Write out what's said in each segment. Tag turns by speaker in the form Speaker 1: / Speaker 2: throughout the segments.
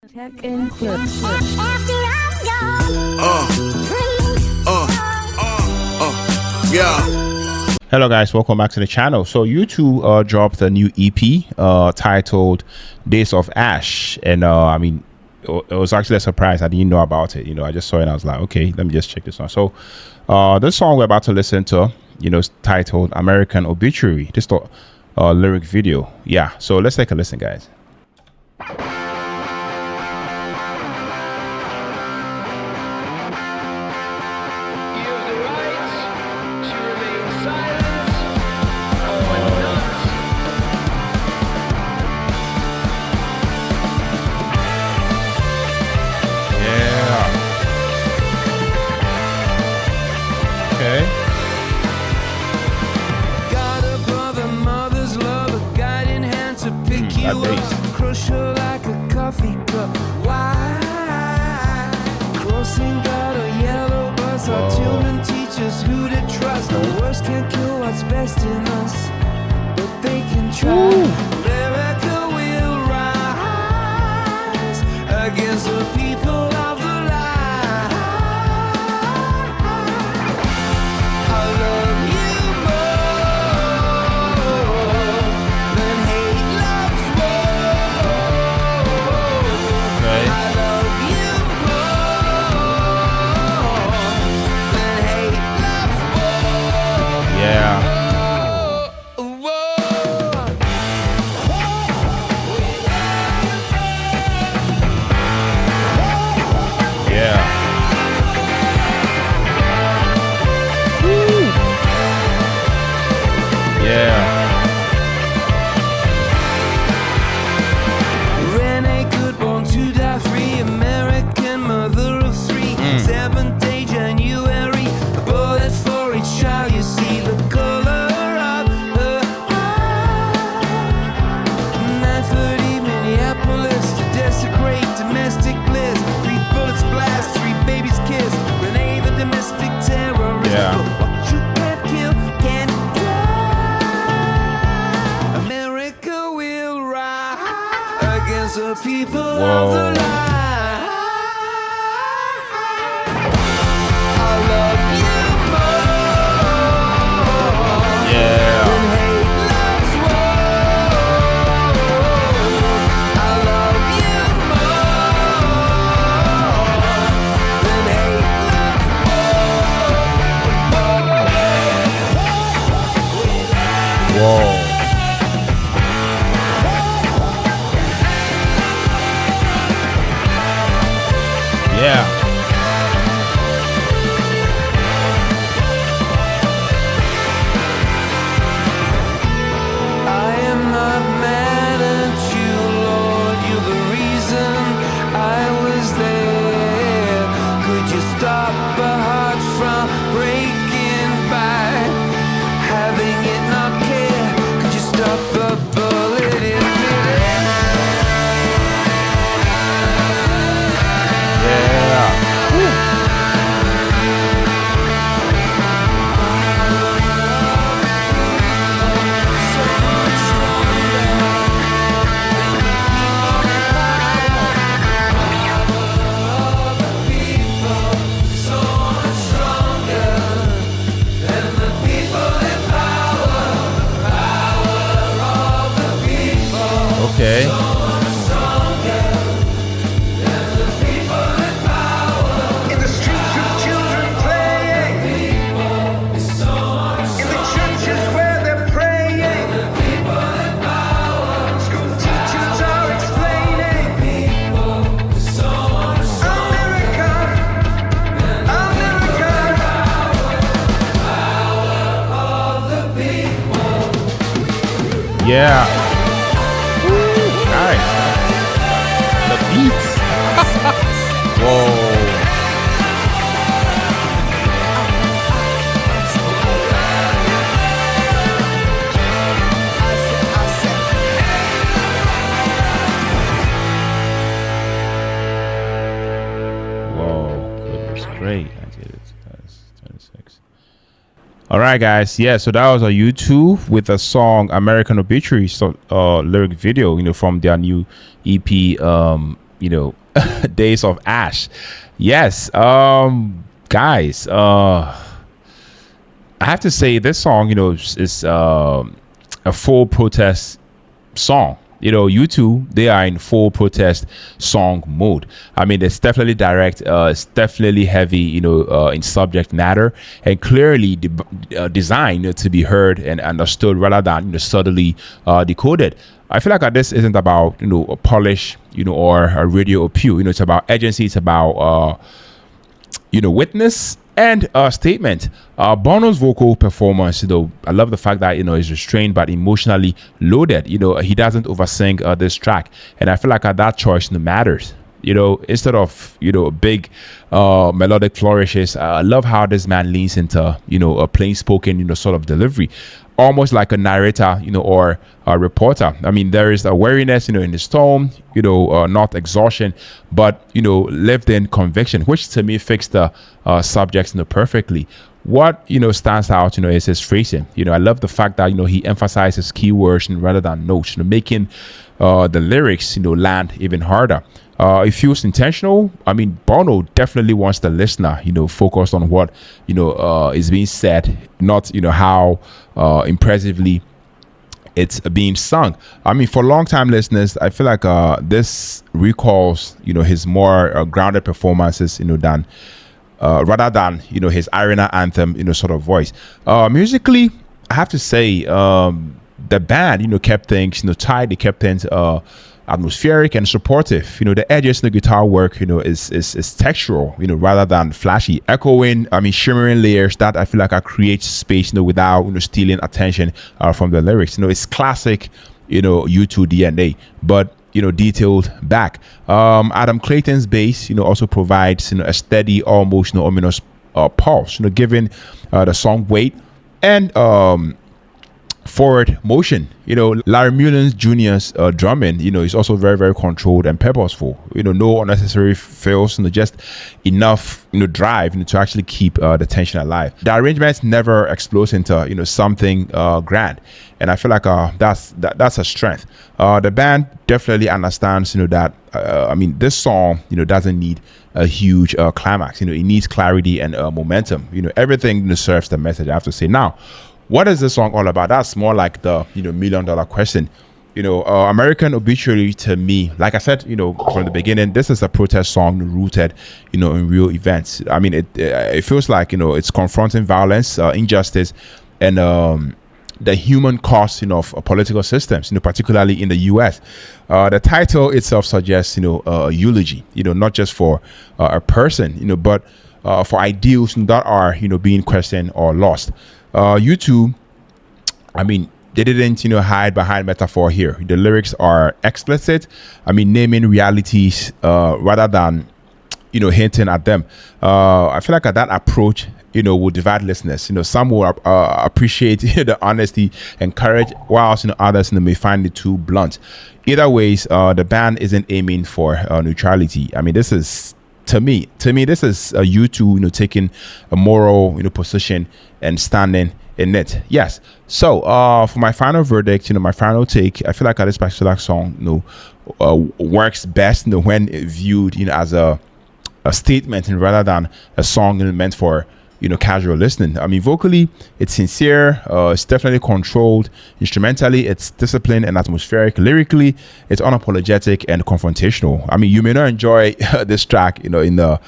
Speaker 1: Tech and clips.
Speaker 2: Yeah.
Speaker 3: Hello guys, welcome back to the channel. So U2 dropped a new EP titled Days of Ash, and I mean it was actually a surprise. I didn't know about it. I just saw it and I was like, okay, let me just check this one. So this song we're about to listen to, is titled American Obituary. This lyric video. Yeah, so let's take a listen, guys.
Speaker 2: God above a mother's love, a guiding hand to pick you up, crush her like a coffee cup. Why? Crossing God or yellow bus, our children teach us who to trust. The worst can't kill what's best in us, but they can try. America will rise against the people of the lie. Renee good, born to die free, American mother of three, 7th day January, a bullet for each child. You see the color of her eye. 9:30 Minneapolis to desecrate domestic bliss. 3 bullets blast, 3 babies kissed. Renee the domestic terrorist. What you can't kill can't die. America will rise against the people of the lie. I love you more than hate loves war. I love you more than hate loves war.
Speaker 3: Whoa. Yeah.
Speaker 2: I am not mad at you, Lord. You're the reason I was there. Could you stop a heart from breaking by having it not care? Could you stop a bullet in midair? So much stronger than the people in power. Power of the people.
Speaker 3: Okay.
Speaker 2: So much stronger than the people in power. In the streets with children playing. In the churches where they're praying. School teachers are explaining. America, America.
Speaker 3: Yeah. Nice. The beats. Whoa. Whoa. Goodness, great. I get it. That's 26. All right, guys. Yeah, so that was a U2 with a song American Obituary lyric video, from their new EP Days of Ash. Yes, guys, I have to say this song, is a full protest song. U2, they are in full protest song mode. I mean, it's definitely direct, it's definitely heavy, in subject matter, and clearly designed to be heard and understood rather than subtly decoded. I feel like this isn't about a polish, or a radio appeal. It's about agency. It's about witness and statement. Bono's vocal performance, I love the fact that is restrained but emotionally loaded. He doesn't oversing this track, and I feel like that choice matters. Instead of big melodic flourishes, I love how this man leans into a plain spoken sort of delivery, almost like a narrator or a reporter. I mean, there is a wariness in his tone, not exhaustion, but lived in conviction, which to me fits the subjects perfectly. What stands out is his phrasing. I love the fact that he emphasizes keywords rather than notes, making the lyrics land even harder. It feels intentional. I mean, Bono definitely wants the listener focused on what is being said, not how impressively it's being sung. I mean, for long-time listeners, I feel like this recalls his more grounded performances than rather than his arena anthem sort of voice. Musically, I have to say the band kept things tight. They kept things atmospheric and supportive. The edges in the guitar work is textural rather than flashy, echoing, I mean, shimmering layers that I feel like create space without stealing attention from the lyrics. It's classic U2 DNA, but detailed back. Adam Clayton's bass also provides a steady, almost ominous pulse, giving the song weight and forward motion. Larry Mullen Jr.'s drumming is also very, very controlled and purposeful. No unnecessary fills, just enough drive to actually keep the tension alive. The arrangement never explodes into something grand, and I feel like that's a strength. The band definitely understands that I mean, this song doesn't need a huge climax. It needs clarity and momentum. Everything serves the message, I have to say. Now, what is this song all about? That's more like the $1 million question. American Obituary, to me, like I said from the beginning, this is a protest song rooted in real events. I mean, it feels like it's confronting violence, injustice, and the human cost of political systems, particularly in the U.S. The title itself suggests a eulogy, not just for a person, but for ideals that are being questioned or lost. U2, I mean, they didn't hide behind metaphor here. The lyrics are explicit. I mean, naming realities rather than hinting at them. I feel like that approach will divide listeners. Some will appreciate the honesty and courage, whilst others may find it too blunt. Either ways, the band isn't aiming for neutrality. I mean, this is, to me, this is U2 taking a moral position and standing in it. Yes. So for my final verdict, my final take, I feel like this particular song works best when viewed as a statement and rather than a song meant for casual listening. I mean, vocally it's sincere, it's definitely controlled. Instrumentally it's disciplined and atmospheric. Lyrically it's unapologetic and confrontational. I mean, you may not enjoy this track in the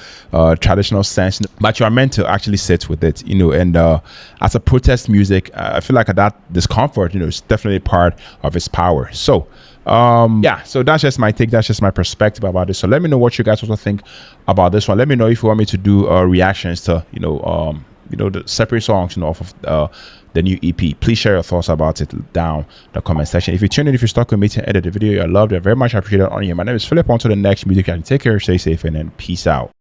Speaker 3: traditional sense, but you are meant to actually sit with it, and as a protest music, I feel like that discomfort is definitely part of its power. So yeah, so that's just my take, that's just my perspective about this. So let me know what you guys also think about this one. Let me know if you want me to do reactions to the separate songs off of the new EP. Please share your thoughts about it down the comment section. If you're tuning in, if you're stuck with me to edit the video, I love it, very much appreciate it on you. My name is Philip. On to the next music. Take care, stay safe, and then peace out.